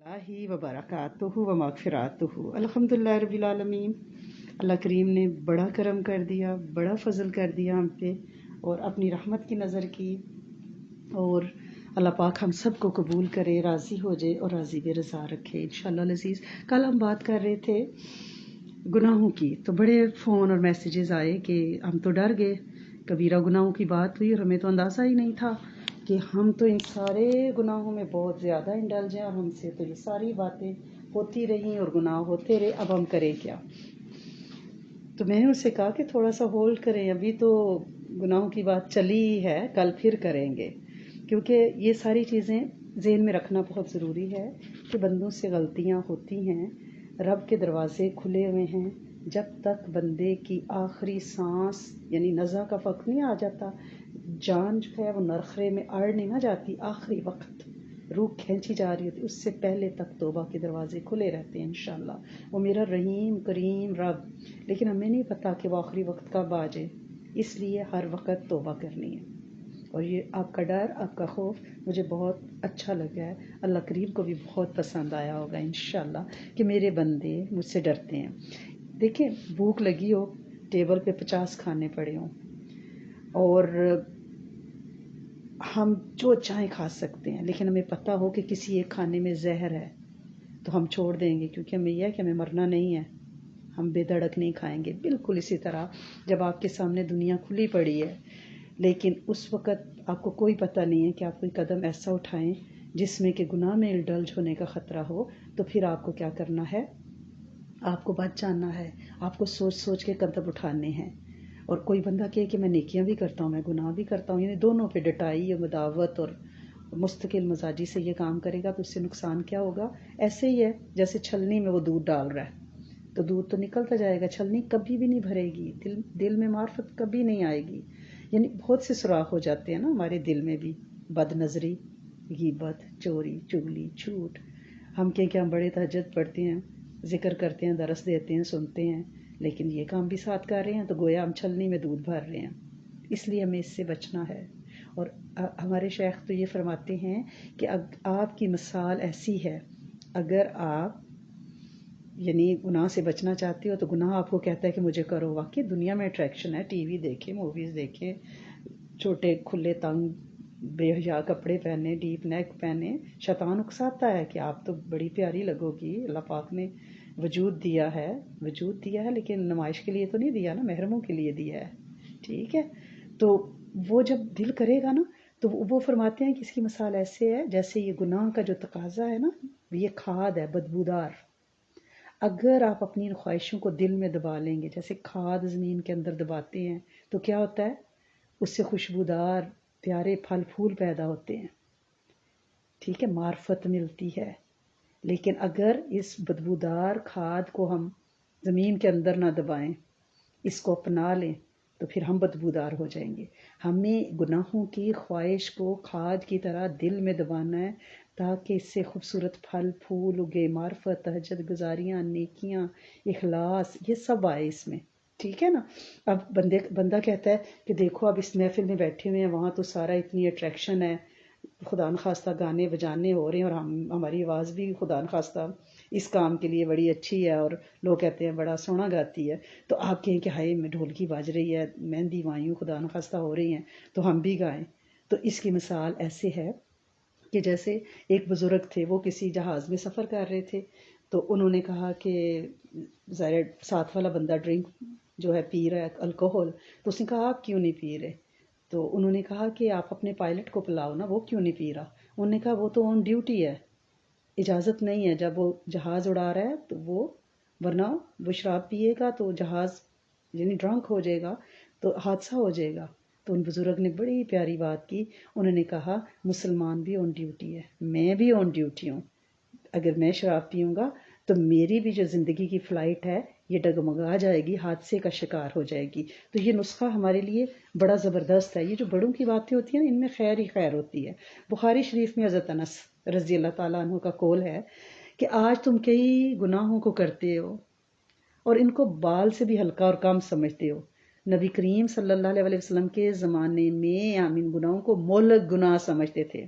اللہ وبرکاتہ و مغفراتہ الحمدللہ رب العالمین۔ اللہ کریم نے بڑا کرم کر دیا، بڑا فضل کر دیا ہم پہ، اور اپنی رحمت کی نظر کی، اور اللہ پاک ہم سب کو قبول کرے، راضی ہو جائے اور راضی بے رضا رکھے انشاءاللہ العزیز۔ کل ہم بات کر رہے تھے گناہوں کی، تو بڑے فون اور میسیجز آئے کہ ہم تو ڈر گئے، کبیرہ گناہوں کی بات ہوئی اور ہمیں تو اندازہ ہی نہیں تھا کہ ہم تو ان سارے گناہوں میں بہت زیادہ انڈلج ہیں، اور ہم سے تو یہ ساری باتیں ہوتی رہیں اور گناہ ہوتے رہے، اب ہم کریں کیا؟ تو میں نے اس سے کہا کہ تھوڑا سا ہولڈ کریں، ابھی تو گناہوں کی بات چلی ہی ہے، کل پھر کریں گے، کیونکہ یہ ساری چیزیں ذہن میں رکھنا بہت ضروری ہے کہ بندوں سے غلطیاں ہوتی ہیں، رب کے دروازے کھلے ہوئے ہیں، جب تک بندے کی آخری سانس یعنی نزع کا وقت نہیں آ جاتا، جان جو ہے وہ نرخرے میں اڑ نہیں نہ جاتی، آخری وقت روح کھینچی جا رہی ہوتی، اس سے پہلے تک توبہ کے دروازے کھلے رہتے ہیں انشاءاللہ۔ وہ میرا رحیم کریم رب، لیکن ہمیں نہیں پتہ کہ وہ آخری وقت کب آ جائے، اس لیے ہر وقت توبہ کرنی ہے۔ اور یہ آپ کا ڈر، آپ کا خوف مجھے بہت اچھا لگا ہے، اللہ کریم کو بھی بہت پسند آیا ہوگا انشاءاللہ کہ میرے بندے مجھ سے ڈرتے ہیں۔ دیکھیں، بھوک لگی ہو، ٹیبل پہ 50 کھانے پڑے ہوں، اور ہم جو چاہیں کھا سکتے ہیں، لیکن ہمیں پتہ ہو کہ کسی ایک کھانے میں زہر ہے، تو ہم چھوڑ دیں گے، کیونکہ ہمیں یہ ہے کہ ہمیں مرنا نہیں ہے، ہم بے دھڑک نہیں کھائیں گے۔ بالکل اسی طرح جب آپ کے سامنے دنیا کھلی پڑی ہے، لیکن اس وقت آپ کو کوئی پتہ نہیں ہے کہ آپ کوئی قدم ایسا اٹھائیں جس میں کہ گناہ میں انڈلج ہونے کا خطرہ ہو، تو پھر آپ کو کیا کرنا ہے؟ آپ کو بچ جانا ہے، آپ کو سوچ سوچ کے قدم اٹھانے ہیں۔ اور کوئی بندہ کہے کہ میں نیکیاں بھی کرتا ہوں، میں گناہ بھی کرتا ہوں، یعنی دونوں پہ ڈٹائی اور مداوت اور مستقل مزاجی سے یہ کام کرے گا، تو اس سے نقصان کیا ہوگا؟ ایسے ہی ہے جیسے چھلنی میں وہ دودھ ڈال رہا ہے، تو دودھ تو نکلتا جائے گا، چھلنی کبھی بھی نہیں بھرے گی، دل میں معرفت کبھی نہیں آئے گی۔ یعنی بہت سے سوراخ ہو جاتے ہیں نا ہمارے دل میں بھی، بد نظری، غیبت، چوری، چغلی، جھوٹ۔ ہم کہیں کہ ہم بڑے تہجد پڑھتے ہیں، ذکر کرتے ہیں، درس دیتے ہیں، سنتے ہیں، لیکن یہ کام بھی ساتھ کر رہے ہیں، تو گویا ہم چھلنی میں دودھ بھر رہے ہیں۔ اس لیے ہمیں اس سے بچنا ہے۔ اور ہمارے شیخ تو یہ فرماتے ہیں کہ آپ کی مثال ایسی ہے، اگر آپ یعنی گناہ سے بچنا چاہتے ہو تو گناہ آپ کو کہتا ہے کہ مجھے کرو۔ واقعی دنیا میں اٹریکشن ہے، ٹی وی دیکھیں، موویز دیکھیں، چھوٹے کھلے تنگ بے حیا کپڑے پہنے، ڈیپ نیک پہنے، شیطان اکساتا ہے کہ آپ تو بڑی پیاری لگو گی، اللہ پاک نے وجود دیا ہے لیکن نمائش کے لیے تو نہیں دیا نا، محرموں کے لیے دیا ہے، ٹھیک ہے؟ تو وہ جب دل کرے گا نا، تو وہ فرماتے ہیں کہ اس کی مثال ایسے ہے جیسے یہ گناہ کا جو تقاضا ہے نا، یہ کھاد ہے بدبودار۔ اگر آپ اپنی ان خواہشوں کو دل میں دبا لیں گے، جیسے کھاد زمین کے اندر دباتے ہیں، تو کیا ہوتا ہے؟ اس سے خوشبودار پیارے پھل پھول پیدا ہوتے ہیں، ٹھیک ہے، معرفت ملتی ہے۔ لیکن اگر اس بدبودار کھاد کو ہم زمین کے اندر نہ دبائیں، اس کو اپنا لیں، تو پھر ہم بدبودار ہو جائیں گے۔ ہمیں گناہوں کی خواہش کو کھاد کی طرح دل میں دبانا ہے، تاکہ اس سے خوبصورت پھل پھول اگے، معرفت، تہجد گزاریاں، نیکیاں، اخلاص، یہ سب آئے اس میں، ٹھیک ہے نا؟ اب بندہ کہتا ہے کہ دیکھو اب اس محفل میں بیٹھے ہوئے ہیں، وہاں تو سارا اتنی اٹریکشن ہے، خدا نخواستہ گانے بجانے ہو رہے ہیں، اور ہماری آواز بھی خدا نخواستہ اس کام کے لیے بڑی اچھی ہے، اور لوگ کہتے ہیں بڑا سونا گاتی ہے، تو آپ کہیں کہ ہائے میں ڈھولکی باج رہی ہے، مہندی وائیوں خدا نخواستہ ہو رہی ہیں، تو ہم بھی گائیں۔ تو اس کی مثال ایسے ہے کہ جیسے ایک بزرگ تھے، وہ کسی جہاز میں سفر کر رہے تھے، تو انہوں نے کہا کہ ظاہر ساتھ والا بندہ ڈرنک جو ہے پی رہا ہے الکوہل، تو اس نے کہا آپ کیوں نہیں پی رہے؟ تو انہوں نے کہا کہ آپ اپنے پائلٹ کو پلاؤ نا، وہ کیوں نہیں پی رہا؟ انہوں نے کہا وہ تو آن ڈیوٹی ہے، اجازت نہیں ہے، جب وہ جہاز اڑا رہا ہے تو ورنہ وہ شراب پیے گا تو جہاز یعنی ڈرنک ہو جائے گا، تو حادثہ ہو جائے گا۔ تو ان بزرگ نے بڑی پیاری بات کی، انہوں نے کہا مسلمان بھی آن ڈیوٹی ہے، میں بھی آن ڈیوٹی ہوں، اگر میں شراب پیوں گا تو میری بھی جو زندگی کی فلائٹ ہے یہ ڈگمگا جائے گی، حادثے کا شکار ہو جائے گی۔ تو یہ نسخہ ہمارے لیے بڑا زبردست ہے۔ یہ جو بڑوں کی باتیں ہوتی ہیں ان میں خیر ہی خیر ہوتی ہے۔ بخاری شریف میں حضرت انس رضی اللہ تعالیٰ عنہ کا قول ہے کہ آج تم کئی گناہوں کو کرتے ہو اور ان کو بال سے بھی ہلکا اور کم سمجھتے ہو۔ نبی کریم صلی اللہ علیہ وسلم کے زمانے میں ہم ان گناہوں کو مہلک گناہ سمجھتے تھے،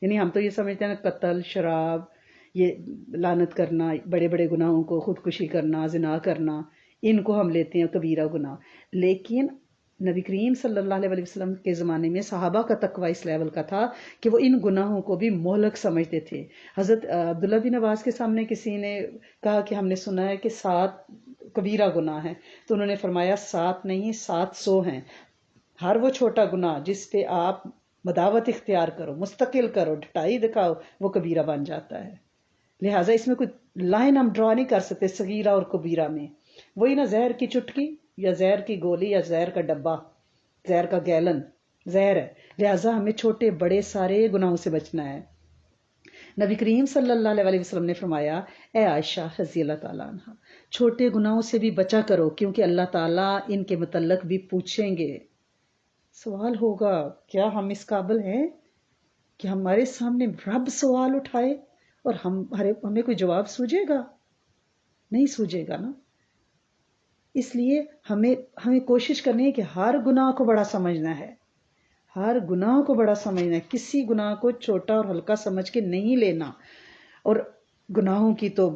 یعنی ہم تو یہ سمجھتے ہیں قتل، شراب، یہ لعنت کرنا، بڑے بڑے گناہوں کو، خودکشی کرنا، زنا کرنا، ان کو ہم لیتے ہیں کبیرہ گناہ. لیکن نبی کریم صلی اللہ علیہ وسلم کے زمانے میں صحابہ کا تقوی اس لیول کا تھا کہ وہ ان گناہوں کو بھی مہلک سمجھتے تھے. حضرت عبداللہ بن عباس کے سامنے کسی نے کہا کہ ہم نے سنا ہے کہ 7 کبیرہ گناہ ہیں، تو انہوں نے فرمایا 7 نہیں 700 ہیں. ہر وہ چھوٹا گناہ جس پہ آپ مداوت اختیار کرو، مستقل کرو، ڈٹائی دکھاؤ، وہ کبیرہ بن جاتا ہے. لہٰذا اس میں کوئی لائن ہم ڈرا نہیں کر سکتے صغیرہ اور کبیرہ میں. وہی نا زہر کی چٹکی یا زہر کی گولی یا زہر کا ڈبہ، زہر کا گیلن زہر ہے. لہٰذا ہمیں چھوٹے بڑے سارے گناہوں سے بچنا ہے. نبی کریم صلی اللہ علیہ وسلم نے فرمایا، اے عائشہ رضی اللہ تعالیٰ عنہ، چھوٹے گناہوں سے بھی بچا کرو کیونکہ اللہ تعالیٰ ان کے متعلق بھی پوچھیں گے. سوال ہوگا، کیا ہم اس قابل ہیں کہ ہمارے سامنے رب سوال اٹھائے اور ہمیں کوئی جواب سوجے گا؟ نہیں سوجے گا نا. اس لیے ہمیں کوشش کرنی ہے کہ ہر گناہ کو بڑا سمجھنا ہے، ہر گناہ کو بڑا سمجھنا ہے، کسی گناہ کو چھوٹا اور ہلکا سمجھ کے نہیں لینا. اور گناہوں کی تو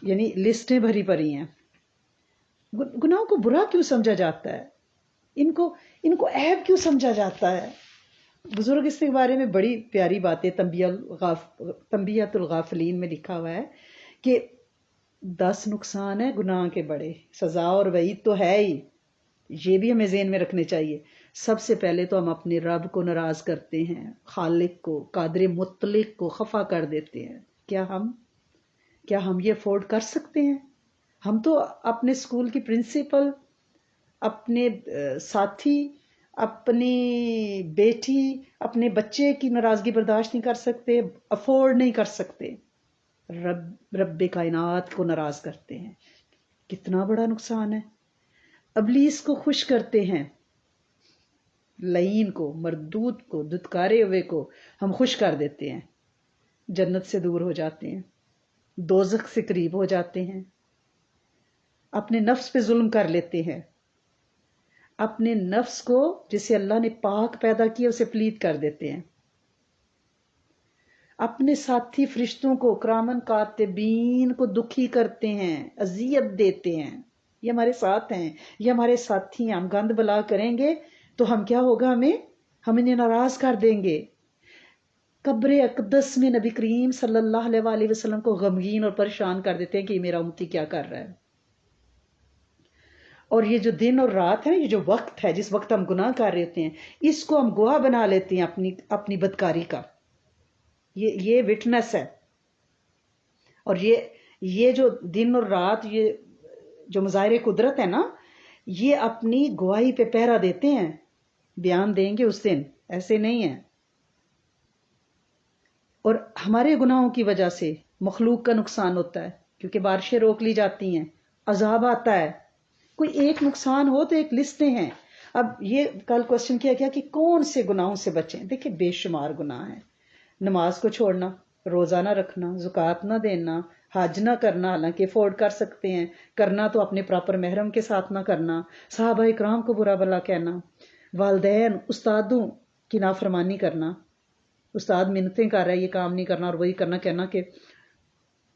یعنی لسٹیں بھری پڑی ہیں. گناہوں کو برا کیوں سمجھا جاتا ہے؟ ان کو عیب کیوں سمجھا جاتا ہے؟ بزرگ اس کے بارے میں بڑی پیاری باتیں تنبیہۃ الغافلین میں لکھا ہوا ہے کہ 10 نقصان ہے گناہ کے بڑے، سزا اور وعید تو ہے ہی، یہ بھی ہمیں ذہن میں رکھنے چاہیے. سب سے پہلے تو ہم اپنے رب کو ناراض کرتے ہیں، خالق کو، قادر مطلق کو خفا کر دیتے ہیں. کیا ہم یہ افورڈ کر سکتے ہیں؟ ہم تو اپنے اسکول کی پرنسپل، اپنے ساتھی، اپنی بیٹی، اپنے بچے کی ناراضگی برداشت نہیں کر سکتے، افورڈ نہیں کر سکتے. رب کائنات کو ناراض کرتے ہیں، کتنا بڑا نقصان ہے. ابلیس کو خوش کرتے ہیں، لعین کو، مردود کو، دھتکارے ہوئے کو ہم خوش کر دیتے ہیں، جنت سے دور ہو جاتے ہیں، دوزخ سے قریب ہو جاتے ہیں. اپنے نفس پہ ظلم کر لیتے ہیں، اپنے نفس کو جسے اللہ نے پاک پیدا کیا اسے پلید کر دیتے ہیں. اپنے ساتھی فرشتوں کو، کرامن کاتبین کو دکھی کرتے ہیں، اذیت دیتے ہیں. یہ ہمارے ساتھ ہیں، یہ ہمارے ساتھی ہیں. ہم گند بلا کریں گے تو ہم کیا ہوگا، ہم انہیں ناراض کر دیں گے. قبر اقدس میں نبی کریم صلی اللہ علیہ وسلم کو غمگین اور پریشان کر دیتے ہیں کہ یہ میرا امتی کیا کر رہا ہے. اور یہ جو دن اور رات ہے، یہ جو وقت ہے جس وقت ہم گناہ کر رہے ہوتے ہیں، اس کو ہم گواہ بنا لیتے ہیں اپنی بدکاری کا. یہ وٹنس ہے. اور یہ جو دن اور رات، یہ جو مظاہر قدرت ہے نا، یہ اپنی گواہی پہ پہرا دیتے ہیں. بیان دیں گے اس دن، ایسے نہیں ہے. اور ہمارے گناہوں کی وجہ سے مخلوق کا نقصان ہوتا ہے، کیونکہ بارشیں روک لی جاتی ہیں، عذاب آتا ہے. کوئی ایک نقصان ہو تو ایک لسٹیں ہیں. اب یہ کل کوشچن کیا گیا کہ کون سے گناہوں سے بچیں. دیکھیں بے شمار گناہ ہیں. نماز کو چھوڑنا، روزہ نہ رکھنا، زکوٰۃ نہ دینا، حج نہ کرنا، حالانکہ افورڈ کر سکتے ہیں، کرنا تو اپنے پراپر محرم کے ساتھ نہ کرنا، صحابہ اکرام کو برا بلا کہنا، والدین استادوں کی نافرمانی کرنا. استاد منتیں کر رہا ہے یہ کام نہیں کرنا اور وہی کرنا، کہنا کہ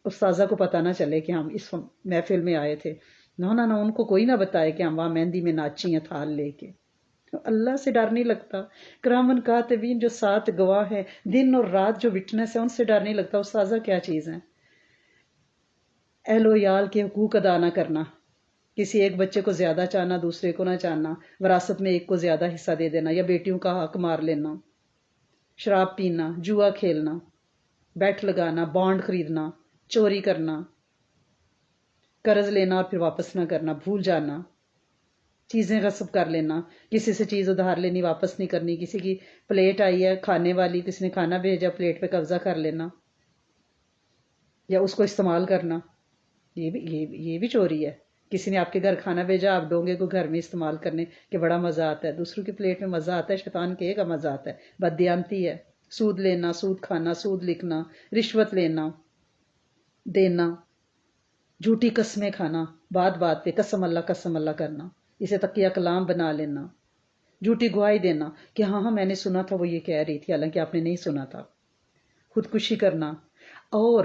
استاذہ کو پتہ نہ چلے کہ ہم اس محفل میں آئے تھے. نہ ان کو کوئی نہ بتائے کہ ہم وہاں مہندی میں ناچی ہیں تھال لے کے. اللہ سے ڈر نہیں لگتا. کرامن کاتبین جو 7 گواہ ہیں، دن اور رات جو وٹنس ہے، ان سے ڈر نہیں لگتا. استاذہ کیا چیز ہے؟ اہل و عیال کے حقوق ادا نہ کرنا، کسی ایک بچے کو زیادہ چاہنا، دوسرے کو نہ چاہنا، وراثت میں ایک کو زیادہ حصہ دے دینا، یا بیٹیوں کا حق مار لینا، شراب پینا، جوا کھیلنا، بیٹ لگانا، بانڈ خریدنا، چوری کرنا، قرض لینا اور پھر واپس نہ کرنا، بھول جانا، چیزیں غصب کر لینا، کسی سے چیز ادھار لینی واپس نہیں کرنی، کسی کی پلیٹ آئی ہے کھانے والی، کسی نے کھانا بھیجا، پلیٹ پہ قبضہ کر لینا یا اس کو استعمال کرنا، یہ بھی چوری ہے. کسی نے آپ کے گھر کھانا بھیجا، آپ ڈونگے کو گھر میں استعمال کرنے کہ بڑا مزہ آتا ہے. دوسروں کی پلیٹ میں مزہ آتا ہے، شیطان کہے گا مزہ آتا ہے. بددیانتی ہے. سود لینا، سود کھانا، سود لکھنا، رشوت لینا دینا، جھوٹی قسمیں کھانا، بات بات پہ قسم اللہ کرنا، اسے تقیہ کلام بنا لینا، جھوٹی گواہی دینا کہ ہاں میں نے سنا تھا وہ یہ کہہ رہی تھی، حالانکہ آپ نے نہیں سنا تھا، خودکشی کرنا. اور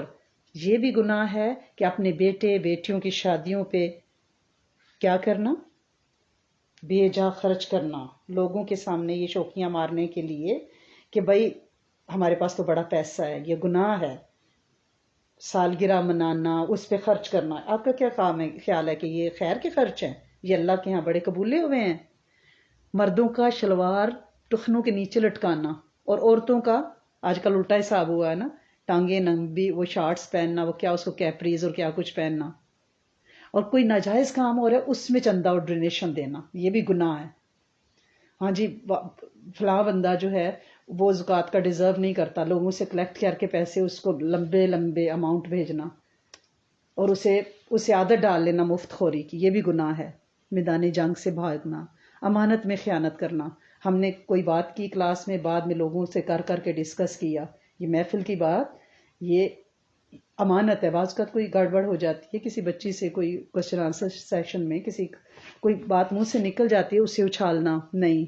یہ بھی گناہ ہے کہ اپنے بیٹے بیٹیوں کی شادیوں پہ کیا کرنا، بے جا خرچ کرنا، لوگوں کے سامنے یہ شوخیاں مارنے کے لیے کہ بھائی ہمارے پاس تو بڑا پیسہ ہے، یہ گناہ ہے۔ سالگرہ منانا، اس پہ خرچ کرنا، آپ کا کیا خیال ہے کہ یہ خیر کے خرچ ہیں؟ یہ اللہ کے ہاں بڑے قبولے ہوئے ہیں؟ مردوں کا شلوار ٹخنوں کے نیچے لٹکانا اور عورتوں کا آج کل الٹا حساب ہوا ہے نا، ٹانگیں ننگی، وہ شارٹس پہننا، وہ کیا اس کو کیپریز اور کیا کچھ پہننا، اور کوئی ناجائز کام ہو رہا ہے اس میں چندہ اور ڈونیشن دینا، یہ بھی گناہ ہے۔ ہاں جی، فلاں بندہ جو ہے وہ زکوٰۃ کا ڈیزرو نہیں کرتا، لوگوں سے کلیکٹ کر کے پیسے اس کو لمبے لمبے اماؤنٹ بھیجنا اور اسے عادت ڈال لینا مفت خوری کی، یہ بھی گناہ ہے۔ میدان جنگ سے بھاگنا، امانت میں خیانت کرنا، ہم نے کوئی بات کی کلاس میں، بعد میں لوگوں سے کر کر کے ڈسکس کیا، یہ محفل کی بات، یہ امانت ہے۔ بعض کا کوئی گڑبڑ ہو جاتی ہے، کسی بچی سے کوئی کوشچن آنسر سیشن میں کوئی بات منہ سے نکل جاتی ہے، اسے اچھالنا نہیں،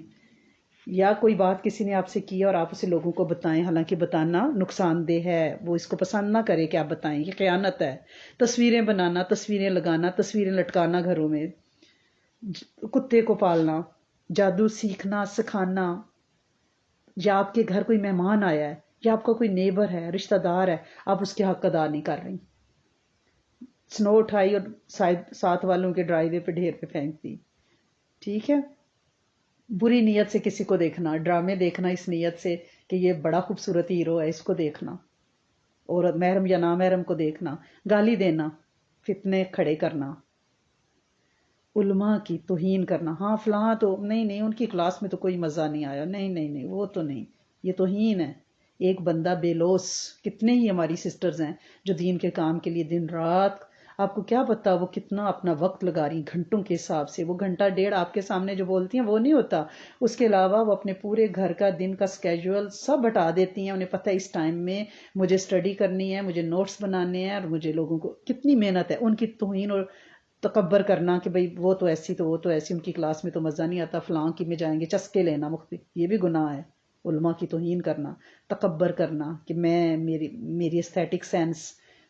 یا کوئی بات کسی نے آپ سے کی اور آپ اسے لوگوں کو بتائیں، حالانکہ بتانا نقصان دہ ہے، وہ اس کو پسند نہ کرے کہ آپ بتائیں، یہ خیانت ہے۔ تصویریں بنانا، تصویریں لگانا، تصویریں لٹکانا گھروں میں، کتے کو پالنا، جادو سیکھنا سکھانا، یا آپ کے گھر کوئی مہمان آیا ہے یا آپ کا کوئی نیبر ہے، رشتہ دار ہے، آپ اس کے حق ادا نہیں کر رہی، سنو اٹھائی اور ساتھ والوں کے ڈرائیوے پہ ڈھیر پہ پھینک دی، ٹھیک ہے۔ بری نیت سے کسی کو دیکھنا، ڈرامے دیکھنا اس نیت سے کہ یہ بڑا خوبصورت ہیرو ہے، اس کو دیکھنا، اور محرم یا نامحرم کو دیکھنا، گالی دینا، فتنے کھڑے کرنا، علماء کی توہین کرنا، ہاں فلاں تو نہیں ان کی کلاس میں تو کوئی مزہ نہیں آیا، نہیں وہ تو نہیں، یہ توہین ہے۔ ایک بندہ بے لوث، کتنے ہی ہماری سسٹرز ہیں جو دین کے کام کے لیے دن رات، آپ کو کیا پتا وہ کتنا اپنا وقت لگا رہی گھنٹوں کے حساب سے، وہ گھنٹہ ڈیڑھ آپ کے سامنے جو بولتی ہیں وہ نہیں ہوتا، اس کے علاوہ وہ اپنے پورے گھر کا دن کا سکیجول سب ہٹا دیتی ہیں، انہیں پتہ ہے اس ٹائم میں مجھے اسٹڈی کرنی ہے، مجھے نوٹس بنانے ہیں، اور مجھے لوگوں کو، کتنی محنت ہے، ان کی توہین اور تکبر کرنا کہ بھئی وہ تو ایسی ان کی کلاس میں تو مزہ نہیں آتا، فلاں کی میں جائیں گے، چسکے لینا مختلف، یہ بھی گناہ ہے۔ علماء کی توہین کرنا، تکبر کرنا کہ میری ایستھیٹک سینس،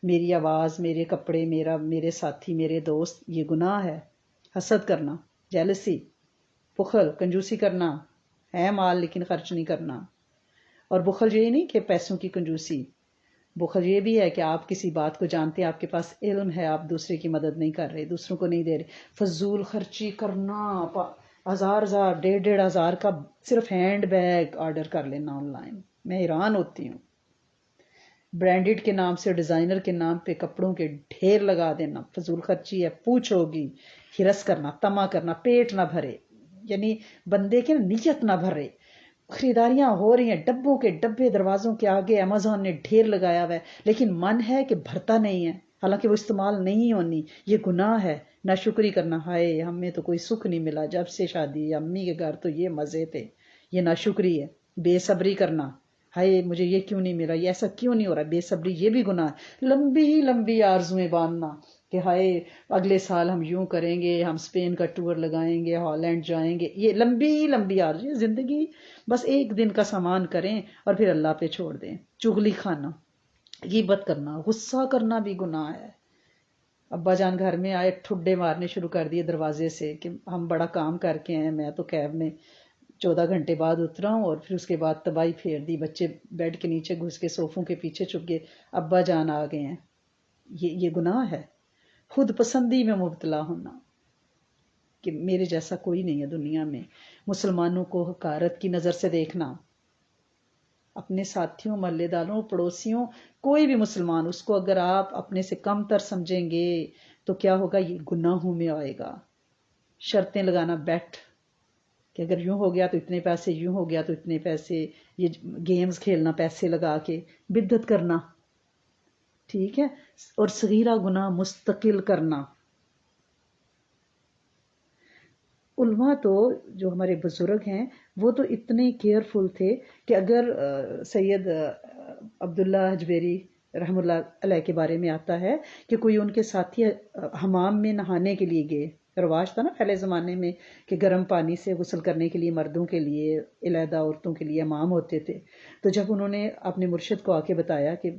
میری آواز، میرے کپڑے، میرے ساتھی، میرے دوست، یہ گناہ ہے۔ حسد کرنا، جیلسی، بخل، کنجوسی کرنا، ہے مال لیکن خرچ نہیں کرنا، اور بخل یہی نہیں کہ پیسوں کی کنجوسی، بخل یہ بھی ہے کہ آپ کسی بات کو جانتے ہیں، آپ کے پاس علم ہے، آپ دوسرے کی مدد نہیں کر رہے، دوسروں کو نہیں دے رہے، فضول خرچی کرنا، ہزار ڈیڑھ ہزار کا صرف ہینڈ بیگ آرڈر کر لینا آن لائن، میں حیران ہوتی ہوں، برانڈڈ کے نام سے، ڈیزائنر کے نام پہ کپڑوں کے ڈھیر لگا دینا، فضول خرچی ہے، پوچھ ہوگی، ہرس کرنا، طمع کرنا، پیٹ نہ بھرے، یعنی بندے کے نیت نہ بھرے، خریداریاں ہو رہی ہیں، ڈبوں کے ڈبے دروازوں کے آگے امیزون نے ڈھیر لگایا ہوا ہے، لیکن من ہے کہ بھرتا نہیں ہے، حالانکہ وہ استعمال نہیں ہونی، یہ گناہ ہے۔ ناشکری کرنا، ہائے ہمیں تو کوئی سکھ نہیں ملا جب سے شادی، امی کے گھر تو یہ مزے تھے، یہ ناشکری ہے۔ بے صبری کرنا، ہائے مجھے یہ کیوں نہیں ملا، یہ ایسا کیوں نہیں ہو رہا، بے صبری، یہ بھی گناہ ہے۔ لمبی آرزویں باندھنا کہ ہائے اگلے سال ہم یوں کریں گے، ہم اسپین کا ٹور لگائیں گے، ہالینڈ جائیں گے، یہ لمبی آرزویں، زندگی بس ایک دن کا سامان کریں اور پھر اللہ پہ چھوڑ دیں۔ چغلی کھانا، غیبت کرنا، غصہ کرنا بھی گناہ ہے۔ ابا جان گھر میں آئے، ٹھڈے مارنے شروع کر دیے دروازے سے کہ ہم بڑا کام کر کے ہیں، میں تو کیب میں 14 گھنٹے بعد اترا ہوں، اور پھر اس کے بعد تباہی پھیر دی، بچے بیڈ کے نیچے گھس کے صوفوں کے پیچھے چھپ گئے، ابا جان آ گئے ہیں، یہ گناہ ہے۔ خود پسندی میں مبتلا ہونا کہ میرے جیسا کوئی نہیں ہے دنیا میں، مسلمانوں کو حقارت کی نظر سے دیکھنا، اپنے ساتھیوں، محلے داروں، پڑوسیوں، کوئی بھی مسلمان، اس کو اگر آپ اپنے سے کم تر سمجھیں گے تو کیا ہوگا، یہ گناہوں میں آئے گا۔ شرطیں لگانا، بیٹ کہ اگر یوں ہو گیا تو اتنے پیسے، یوں ہو گیا تو اتنے پیسے، یہ گیمز کھیلنا پیسے لگا کے، بدعت کرنا، ٹھیک ہے، اور صغیرہ گناہ مستقل کرنا۔ علماء تو جو ہمارے بزرگ ہیں وہ تو اتنے کیئرفل تھے کہ اگر سید عبداللہ حجویری رحم اللہ علیہ کے بارے میں آتا ہے کہ کوئی ان کے ساتھی حمام میں نہانے کے لیے گئے، رواج تھا نا پہلے زمانے میں کہ گرم پانی سے غسل کرنے کے لیے مردوں کے لیے، علیحدہ عورتوں کے لیے حمام ہوتے تھے، تو جب انہوں نے اپنے مرشد کو آ کے بتایا کہ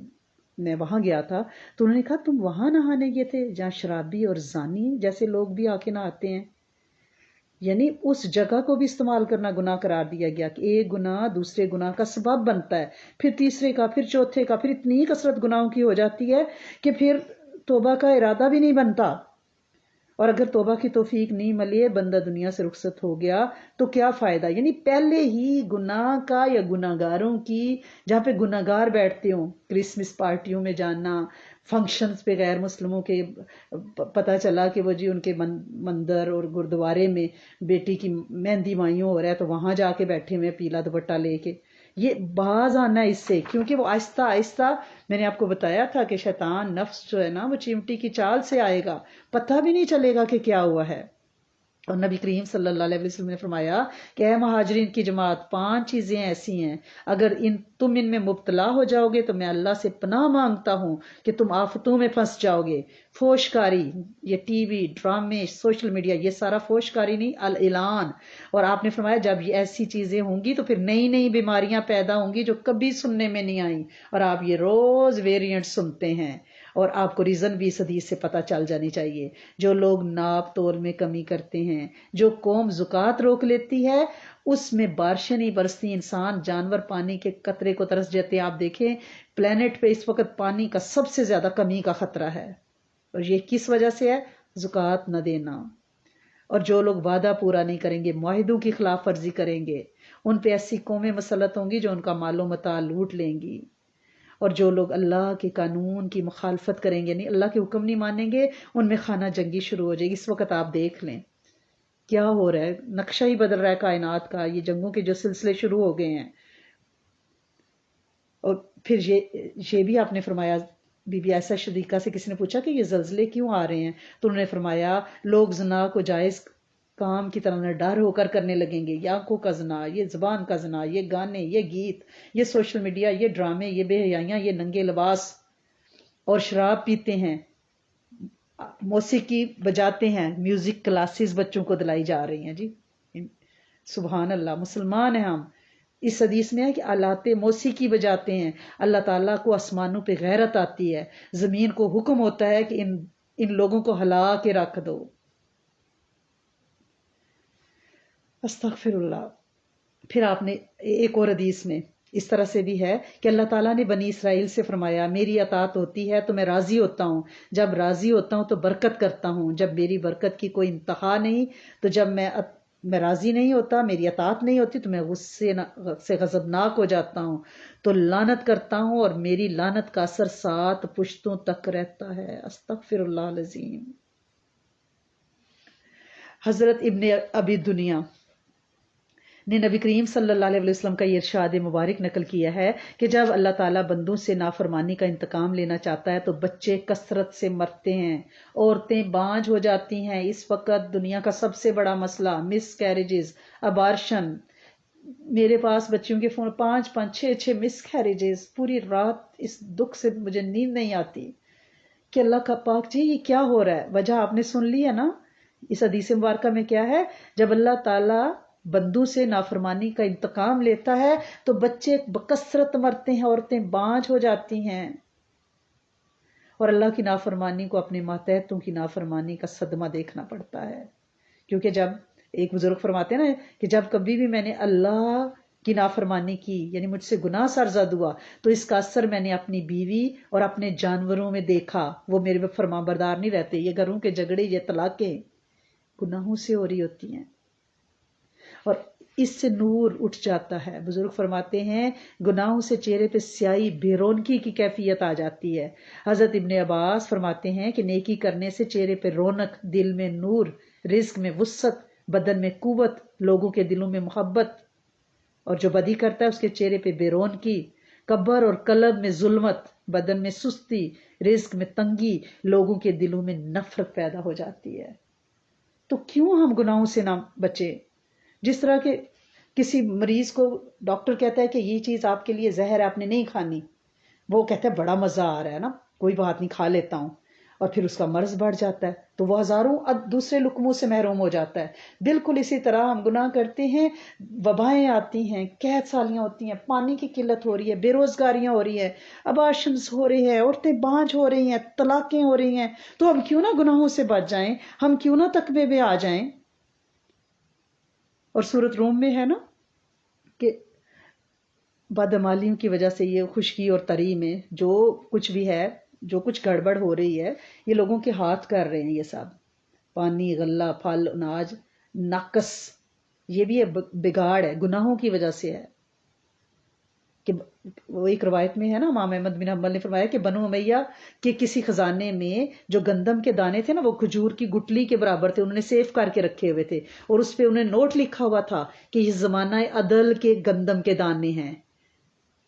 میں وہاں گیا تھا تو انہوں نے کہا تم وہاں نہانے گئے تھے جہاں شرابی اور زانی جیسے لوگ بھی آ کے نہاتے ہیں. یعنی اس جگہ کو بھی استعمال کرنا گناہ قرار دیا گیا کہ ایک گناہ دوسرے گناہ کا سبب بنتا ہے، پھر تیسرے کا، پھر چوتھے کا، پھر اتنی کثرت گناہوں کی ہو جاتی ہے کہ پھر توبہ کا ارادہ بھی نہیں بنتا. اور اگر توبہ کی توفیق نہیں ملی، بندہ دنیا سے رخصت ہو گیا تو کیا فائدہ. یعنی پہلے ہی گناہ کا یا گناہ گاروں کی جہاں پہ گناہ گار بیٹھتے ہوں، کرسمس پارٹیوں میں جانا، فنکشنز پہ غیر مسلموں کے پتہ چلا کہ وہ جی ان کے مندر اور گردوارے میں بیٹی کی مہندی مائیوں ہو رہا ہے تو وہاں جا کے بیٹھے ہوئے پیلا دوپٹہ لے کے. یہ باز آنا ہے اس سے، کیونکہ وہ آہستہ آہستہ، میں نے آپ کو بتایا تھا کہ شیطان نفس جو ہے نا وہ چیمٹی کی چال سے آئے گا، پتہ بھی نہیں چلے گا کہ کیا ہوا ہے. اور نبی کریم صلی اللہ علیہ وسلم نے فرمایا کہ اے مہاجرین کی جماعت، 5 چیزیں ایسی ہیں اگر تم ان میں مبتلا ہو جاؤ گے تو میں اللہ سے پناہ مانگتا ہوں کہ تم آفتوں میں پھنس جاؤ گے. فوشکاری، یہ ٹی وی، ڈرامے، سوشل میڈیا، یہ سارا فوشکاری نہیں، الاعلان. اور آپ نے فرمایا جب یہ ایسی چیزیں ہوں گی تو پھر نئی نئی بیماریاں پیدا ہوں گی جو کبھی سننے میں نہیں آئیں، اور آپ یہ روز ویریئنٹ سنتے ہیں. اور آپ کو ریزن بھی اس حدیث سے پتہ چل جانی چاہیے. جو لوگ ناپ تول میں کمی کرتے ہیں، جو قوم زکوٰۃ روک لیتی ہے، اس میں بارشیں نہیں برستی، انسان جانور پانی کے قطرے کو ترس جاتے ہیں. آپ دیکھیں پلینٹ پہ اس وقت پانی کا سب سے زیادہ کمی کا خطرہ ہے، اور یہ کس وجہ سے ہے؟ زکوٰۃ نہ دینا. اور جو لوگ وعدہ پورا نہیں کریں گے، معاہدوں کی خلاف ورزی کریں گے، ان پہ ایسی قومیں مسلط ہوں گی جو ان کا مال و متاع لوٹ لیں گی. اور جو لوگ اللہ کے قانون کی مخالفت کریں گے، نہیں اللہ کے حکم نہیں مانیں گے، ان میں خانہ جنگی شروع ہو جائے گی. اس وقت آپ دیکھ لیں کیا ہو رہا ہے، نقشہ ہی بدل رہا ہے کائنات کا. یہ جنگوں کے جو سلسلے شروع ہو گئے ہیں. اور پھر یہ بھی آپ نے فرمایا، بی بی عائشہ صدیقہ سے کسی نے پوچھا کہ یہ زلزلے کیوں آ رہے ہیں تو انہوں نے فرمایا لوگ زنا کو جائز کام کی طرح ڈر ہو کر کرنے لگیں گے. یہ آنکھوں کا زنا، یہ زبان کا زنا، یہ گانے، یہ گیت، یہ سوشل میڈیا، یہ ڈرامے، یہ بے حیائیاں، یہ ننگے لباس، اور شراب پیتے ہیں، موسیقی بجاتے ہیں، میوزک کلاسز بچوں کو دلائی جا رہی ہیں. جی سبحان اللہ، مسلمان ہیں ہم. اس حدیث میں ہے کہ آلات موسیقی بجاتے ہیں. اللہ تعالیٰ کو آسمانوں پہ غیرت آتی ہے، زمین کو حکم ہوتا ہے کہ ان لوگوں کو ہلا کے رکھ دو. استغفر اللہ. پھر آپ نے ایک اور حدیث میں اس طرح سے بھی ہے کہ اللہ تعالیٰ نے بنی اسرائیل سے فرمایا میری اطاعت ہوتی ہے تو میں راضی ہوتا ہوں، جب راضی ہوتا ہوں تو برکت کرتا ہوں، جب میری برکت کی کوئی انتہا نہیں تو جب میں راضی نہیں ہوتا، میری اطاعت نہیں ہوتی تو میں غصے سے غضبناک ہو جاتا ہوں تو لعنت کرتا ہوں، اور میری لعنت کا اثر 7 پشتوں تک رہتا ہے. استغفر اللہ العظیم. حضرت ابن ابی دنیا نے نبی کریم صلی اللہ علیہ وسلم کا یہ ارشاد مبارک نقل کیا ہے کہ جب اللہ تعالیٰ بندوں سے نافرمانی کا انتقام لینا چاہتا ہے تو بچے کثرت سے مرتے ہیں، عورتیں بانجھ ہو جاتی ہیں. اس وقت دنیا کا سب سے بڑا مسئلہ مس کیریجز، ابارشن. میرے پاس بچیوں کے فون 5 6 مس کیریجز. پوری رات اس دکھ سے مجھے نیند نہیں آتی کہ اللہ کا پاک جی یہ کیا ہو رہا ہے. وجہ آپ نے سن لی ہے نا. اس حدیث مبارکہ میں کیا ہے؟ جب اللہ تعالیٰ بندوں سے نافرمانی کا انتقام لیتا ہے تو بچے بکثرت مرتے ہیں، عورتیں بانجھ ہو جاتی ہیں، اور اللہ کی نافرمانی کو اپنے ماتحتوں کی نافرمانی کا صدمہ دیکھنا پڑتا ہے. کیونکہ جب ایک بزرگ فرماتے ہیں نا کہ جب کبھی بھی میں نے اللہ کی نافرمانی کی، یعنی مجھ سے گناہ سرزد ہوا، تو اس کا اثر میں نے اپنی بیوی اور اپنے جانوروں میں دیکھا. وہ میرے پہ فرما بردار نہیں رہتے. یہ گھروں کے جھگڑے، یہ طلاقیں گناہوں سے ہو رہی ہوتی ہیں، اور اس سے نور اٹھ جاتا ہے. بزرگ فرماتے ہیں گناہوں سے چہرے پہ سیاہی، بے رونقی کی کیفیت آ جاتی ہے. حضرت ابن عباس فرماتے ہیں کہ نیکی کرنے سے چہرے پہ رونق، دل میں نور، رزق میں وسعت، بدن میں قوت، لوگوں کے دلوں میں محبت. اور جو بدی کرتا ہے اس کے چہرے پہ بے رونقی، کبر اور قلب میں ظلمت، بدن میں سستی، رزق میں تنگی، لوگوں کے دلوں میں نفرت پیدا ہو جاتی ہے. تو کیوں ہم گناہوں سے نہ بچے؟ جس طرح کہ کسی مریض کو ڈاکٹر کہتا ہے کہ یہ چیز آپ کے لیے زہر ہے، آپ نے نہیں کھانی، وہ کہتا ہے بڑا مزہ آ رہا ہے نا، کوئی بات نہیں کھا لیتا ہوں. اور پھر اس کا مرض بڑھ جاتا ہے تو وہ ہزاروں دوسرے لقموں سے محروم ہو جاتا ہے۔ بالکل اسی طرح ہم گناہ کرتے ہیں، وبائیں آتی ہیں، قحط سالیاں ہوتی ہیں، پانی کی قلت ہو رہی ہے، بے روزگاریاں ہو رہی ہیں، ابارشنز ہو رہی ہیں، عورتیں بانجھ ہو رہی ہیں، طلاقیں ہو رہی ہیں، تو ہم کیوں نہ گناہوں سے بچ جائیں، ہم کیوں نہ تقوی میں آ جائیں۔ اور سورۃ روم میں ہے نا کہ بدعمالیوں کی وجہ سے یہ خشکی اور تری میں جو کچھ بھی ہے، جو کچھ گڑبڑ ہو رہی ہے، یہ لوگوں کے ہاتھ کر رہے ہیں، یہ سب پانی، غلہ، پھل، اناج ناقص، یہ بھی بگاڑ ہے، گناہوں کی وجہ سے ہے۔ کہ وہ ایک روایت میں ہے نا، امام احمد بن حنبل نے فرمایا کہ بنو امیہ کے کسی خزانے میں جو گندم کے دانے تھے نا، وہ کھجور کی گٹلی کے برابر تھے، انہوں نے سیف کر کے رکھے ہوئے تھے، اور اس پہ انہیں نوٹ لکھا ہوا تھا کہ یہ زمانہ عدل کے گندم کے دانے ہیں۔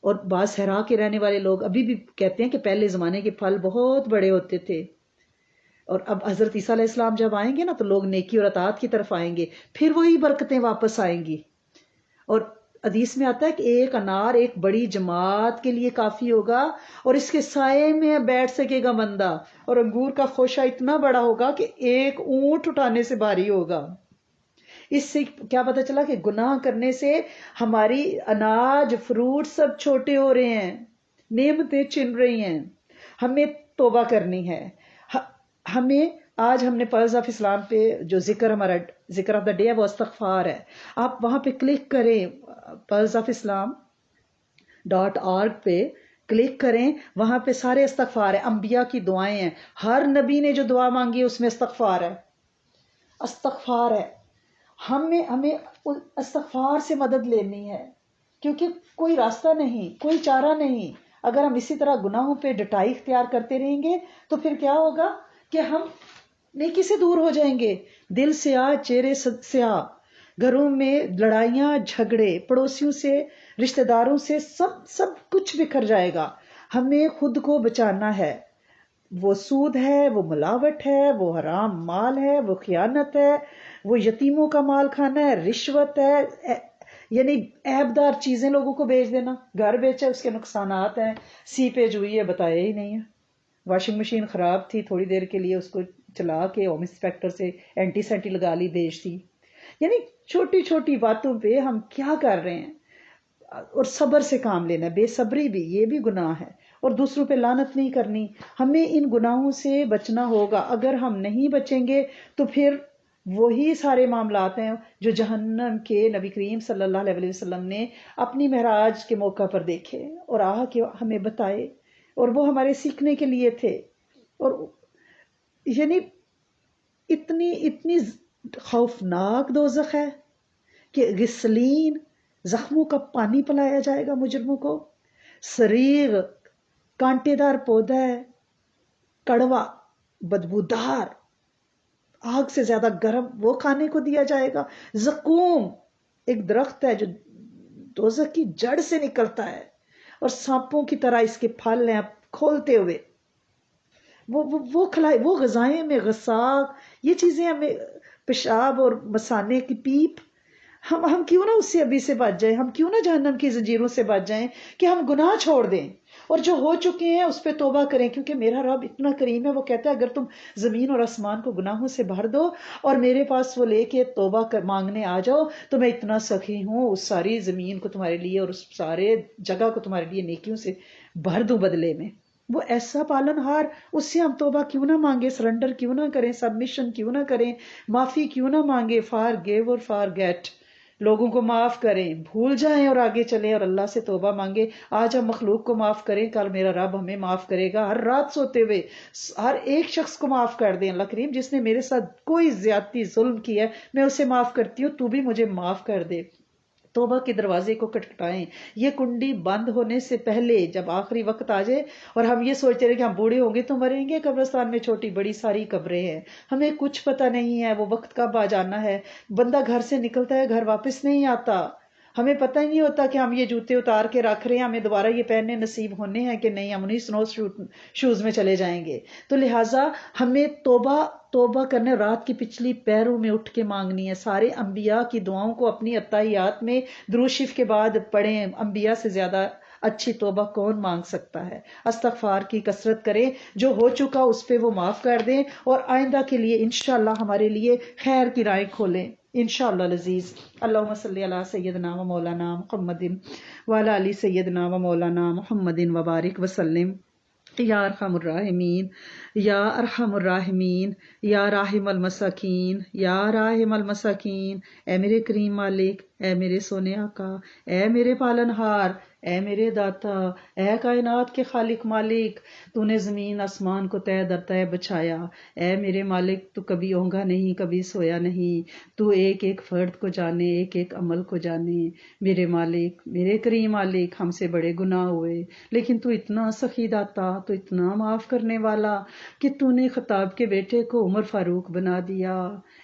اور بعض ہرا کے رہنے والے لوگ ابھی بھی کہتے ہیں کہ پہلے زمانے کے پھل بہت بڑے ہوتے تھے، اور اب حضرت عیسیٰ علیہ السلام جب آئیں گے نا تو لوگ نیکی اور اطاعت کی طرف آئیں گے، پھر وہی برکتیں واپس آئیں گی۔ اور حدیث میں آتا ہے کہ ایک انار ایک بڑی جماعت کے لیے کافی ہوگا، اور اس کے سائے میں بیٹھ سکے گا بندہ، اور انگور کا خوشہ اتنا بڑا ہوگا کہ ایک اونٹ اٹھانے سے بھاری ہوگا۔ اس سے کیا پتہ چلا کہ گناہ کرنے سے ہماری اناج، فروٹ سب چھوٹے ہو رہے ہیں، نعمتیں چھن رہی ہیں۔ ہمیں توبہ کرنی ہے۔ ہمیں آج ہم نے پلس آف اسلام پہ جو ہمارا ذکر آف دا ڈے ہے وہ استغفار ہے۔ آپ وہاں پہ کلک کریں، پلس آف اسلام .org پہ کلک کریں، وہاں پہ سارے استغفار ہے، انبیاء کی دعائیں ہیں، ہر نبی نے جو دعا مانگی اس میں استغفار ہے، استغفار ہے۔ ہمیں استغفار سے مدد لینی ہے، کیونکہ کوئی راستہ نہیں، کوئی چارہ نہیں۔ اگر ہم اسی طرح گناہوں پہ ڈٹائی اختیار کرتے رہیں گے تو پھر کیا ہوگا کہ ہم نیکی سے دور ہو جائیں گے، دل سیاہ چہرے سیاہ، گھروں میں لڑائیاں جھگڑے، پڑوسیوں سے، رشتہ داروں سے، سب کچھ بکھر جائے گا۔ ہمیں خود کو بچانا ہے، وہ سود ہے، وہ ملاوٹ ہے، وہ حرام مال ہے، وہ خیانت ہے، وہ یتیموں کا مال کھانا ہے، رشوت ہے، یعنی عیبدار چیزیں لوگوں کو بیچ دینا۔ گھر بیچا اس کے نقصانات ہیں، سیپیج ہوئی ہے بتایا ہی نہیں ہے، واشنگ مشین خراب تھی، تھوڑی دیر کے لیے اس کو چلا کے ہوم انسپیکٹر سے اینٹی سینٹی لگا لی، بیچ دی۔ یعنی چھوٹی چھوٹی باتوں پہ ہم کیا کر رہے ہیں، اور صبر سے کام لینا، بے صبری بھی، یہ بھی گناہ ہے، اور دوسروں پہ لعنت نہیں کرنی۔ ہمیں ان گناہوں سے بچنا ہوگا، اگر ہم نہیں بچیں گے تو پھر وہی سارے معاملات ہیں جو جہنم کے نبی کریم صلی اللہ علیہ وسلم نے اپنی معراج کے موقع پر دیکھے اور آ کے ہمیں بتائے، اور وہ ہمارے سیکھنے کے لیے تھے۔ اور یعنی اتنی خوفناک دوزخ ہے کہ غسلین، زخموں کا پانی پلایا جائے گا مجرموں کو، سریغ کانٹے دار پودا ہے، کڑوا بدبودار، آگ سے زیادہ گرم، وہ کھانے کو دیا جائے گا۔ زقوم ایک درخت ہے جو دوزخ کی جڑ سے نکلتا ہے، اور سانپوں کی طرح اس کے پھل ہیں کھولتے ہوئے، وہ کھلائے، وہ غذائیں میں غساق، یہ چیزیں ہمیں، پیشاب اور مسانے کی پیپ، ہم کیوں نہ اس سے ابھی سے بچ جائیں، ہم کیوں نہ جہنم کی زنجیروں سے بچ جائیں، کہ ہم گناہ چھوڑ دیں اور جو ہو چکے ہیں اس پہ توبہ کریں، کیونکہ میرا رب اتنا کریم ہے، وہ کہتا ہے اگر تم زمین اور آسمان کو گناہوں سے بھر دو اور میرے پاس وہ لے کے توبہ مانگنے آ جاؤ تو میں اتنا سخی ہوں اس ساری زمین کو تمہارے لیے اور اس سارے جگہ کو تمہارے لیے نیکیوں سے بھر دوں بدلے میں۔ وہ ایسا پالن ہار، اس سے ہم توبہ کیوں نہ مانگے، سرنڈر کیوں نہ کریں، سبمیشن کیوں نہ کریں، معافی کیوں نہ مانگے، فار گیو اور فار گیٹ، لوگوں کو معاف کریں، بھول جائیں اور آگے چلیں اور اللہ سے توبہ مانگے۔ آج ہم مخلوق کو معاف کریں، کل میرا رب ہمیں معاف کرے گا۔ ہر رات سوتے ہوئے ہر ایک شخص کو معاف کر دیں، اللہ کریم جس نے میرے ساتھ کوئی زیادتی ظلم کی ہے میں اسے معاف کرتی ہوں، تو بھی مجھے معاف کر دے۔ توبہ کے دروازے کو کھٹکھٹائیں، یہ کنڈی بند ہونے سے پہلے، جب آخری وقت آ جائے اور ہم یہ سوچتے رہے کہ ہم بوڑھے ہوں گے تو مریں گے، قبرستان میں چھوٹی بڑی ساری قبریں ہیں، ہمیں کچھ پتہ نہیں ہے وہ وقت کب آ جانا ہے۔ بندہ گھر سے نکلتا ہے، گھر واپس نہیں آتا، ہمیں پتہ ہی نہیں ہوتا کہ ہم یہ جوتے اتار کے رکھ رہے ہیں، ہمیں دوبارہ یہ پہننے نصیب ہونے ہیں کہ نہیں، ہم انہیں سنو شوز میں چلے جائیں گے۔ تو لہٰذا ہمیں توبہ کرنے، رات کی پچھلی پہروں میں اٹھ کے مانگنی ہے۔ سارے انبیاء کی دعاؤں کو اپنی عطائیات میں درود شریف کے بعد پڑھیں، انبیاء سے زیادہ اچھی توبہ کون مانگ سکتا ہے؟ استغفار کی کثرت کریں، جو ہو چکا اس پہ وہ معاف کر دیں، اور آئندہ کے لیے انشاءاللہ ہمارے لیے خیر کی راہیں کھولیں انشاءاللہ العزیز۔ اللہم صلی علی سیدنا و مولانا محمد وعلی آل سیدنا و مولانا محمد وبارک وسلم۔ یا ارحم الراحمین، یا ارحم الراحمین، یا راحم المساکین، یا راحم المساکین۔ اے میرے کریم مالک، اے میرے سونے آقا، اے میرے پالنہار، اے میرے داتا، اے کائنات کے خالق مالک، تو نے زمین آسمان کو تہ در تہ بچھایا۔ اے میرے مالک، تو کبھی اونگا نہیں، کبھی سویا نہیں، تو ایک ایک فرد کو جانے، ایک ایک عمل کو جانے۔ میرے مالک، میرے کریم مالک، ہم سے بڑے گناہ ہوئے، لیکن تو اتنا سخی داتا، تو اتنا معاف کرنے والا کہ تو نے خطاب کے بیٹے کو عمر فاروق بنا دیا۔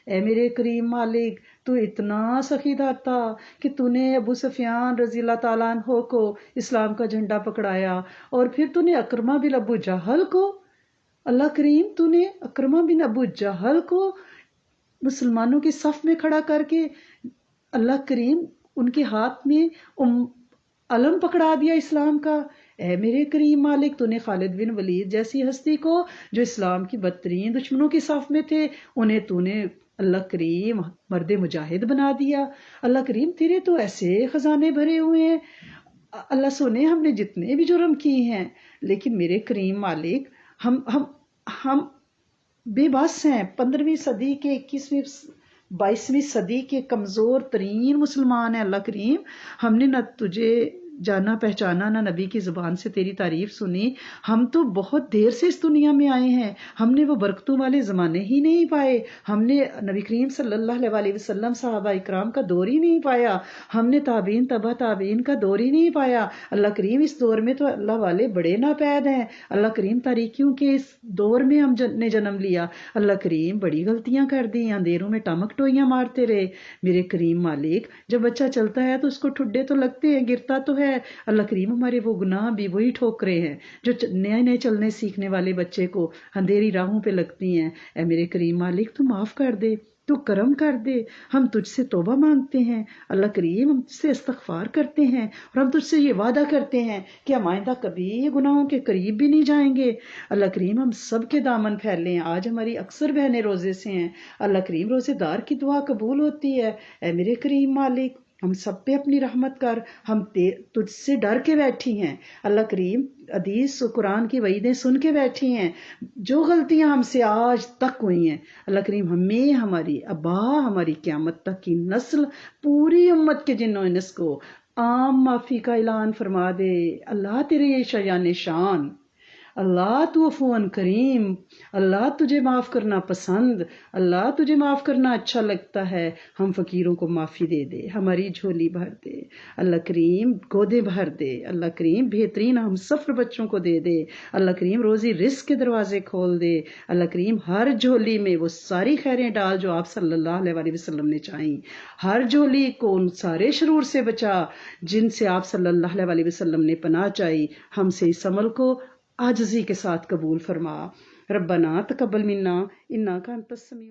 اے میرے کریم مالک، تو اتنا سخی داتا کہ تو نے ابو سفیان رضی اللہ تعالیٰ عنہ کو اسلام کا جھنڈا پکڑایا، اور پھر تو نے اکرمہ بن ابو جہل کو، اللہ کریم، تو نے اکرمہ بن ابو جہل کو مسلمانوں کی صف میں کھڑا کر کے اللہ کریم ان کے ہاتھ میں علم پکڑا دیا اسلام کا۔ اے میرے کریم مالک، تو نے خالد بن ولید جیسی ہستی کو جو اسلام کی بدترین دشمنوں کی صف میں تھے، انہیں تو نے اللہ کریم مرد مجاہد بنا دیا۔ اللہ کریم، تیرے تو ایسے خزانے بھرے ہوئے ہیں۔ اللہ سنے، ہم نے جتنے بھی جرم کیے ہیں، لیکن میرے کریم مالک، ہم بے بس ہیں۔ 15ویں صدی کے 21ویں 22ویں صدی کے کمزور ترین مسلمان ہیں اللہ کریم۔ ہم نے نہ تجھے جانا پہچانا، نہ نبی کی زبان سے تیری تعریف سنی۔ ہم تو بہت دیر سے اس دنیا میں آئے ہیں، ہم نے وہ برکتوں والے زمانے ہی نہیں پائے، ہم نے نبی کریم صلی اللہ علیہ وسلم صحابہ اکرام کا دور ہی نہیں پایا، ہم نے تابعین تبع تابعین کا دور ہی نہیں پایا۔ اللہ کریم، اس دور میں تو اللہ والے بڑے ناپید ہیں۔ اللہ کریم، تاریکیوں کے اس دور میں ہم نے جنم لیا۔ اللہ کریم، بڑی غلطیاں کر دی، اندھیروں میں ٹمک ٹوئیاں مارتے رہے۔ میرے کریم مالک، جب بچہ چلتا ہے تو اس کو ٹھڈے تو لگتے ہیں، گرتا تو ہے۔ اللہ کریم، ہمارے وہ گناہ بھی وہی ٹھوکرے ہیں جو نئے نئے چلنے سیکھنے والے بچے کو اندھیری راہوں پہ لگتی ہیں۔ اے میرے کریم مالک، تو معاف کر دے، تو کرم کر دے۔ ہم تجھ سے توبہ مانگتے ہیں اللہ کریم، ہم تجھ سے استغفار کرتے ہیں، اور ہم تجھ سے یہ وعدہ کرتے ہیں کہ ہم آئندہ کبھی یہ گناہوں کے قریب بھی نہیں جائیں گے۔ اللہ کریم، ہم سب کے دامن پھیلے ہیں۔ آج ہماری اکثر بہنیں روزے سے ہیں، اللہ کریم، روزے دار کی دعا قبول ہوتی ہے۔ اے میرے کریم مالک، ہم سب پہ اپنی رحمت کر، ہم تجھ سے ڈر کے بیٹھی ہیں اللہ کریم، حدیث و قرآن کی وعیدیں سن کے بیٹھی ہیں۔ جو غلطیاں ہم سے آج تک ہوئی ہیں اللہ کریم، ہمیں، ہماری آبا، ہماری قیامت تک کی نسل، پوری امت کے جن و انس کو عام معافی کا اعلان فرما دے۔ اللہ تیرے یہ شایان شان، اللہ تو عفو کریم، اللہ تجھے معاف کرنا پسند، اللہ تجھے معاف کرنا اچھا لگتا ہے۔ ہم فقیروں کو معافی دے دے، ہماری جھولی بھر دے اللہ کریم، گودے بھر دے اللہ کریم، بہترین ہم سفر بچوں کو دے دے اللہ کریم، روزی رزق کے دروازے کھول دے اللہ کریم، ہر جھولی میں وہ ساری خیریں ڈال جو آپ صلی اللہ علیہ وسلم نے چاہیں، ہر جھولی کو ان سارے شرور سے بچا جن سے آپ صلی اللہ علیہ وسلم نے پناہ چاہی۔ ہم سے اس عمل کو عاجزی کے ساتھ قبول فرما۔ ربنا تقبل منا انک انت السمیع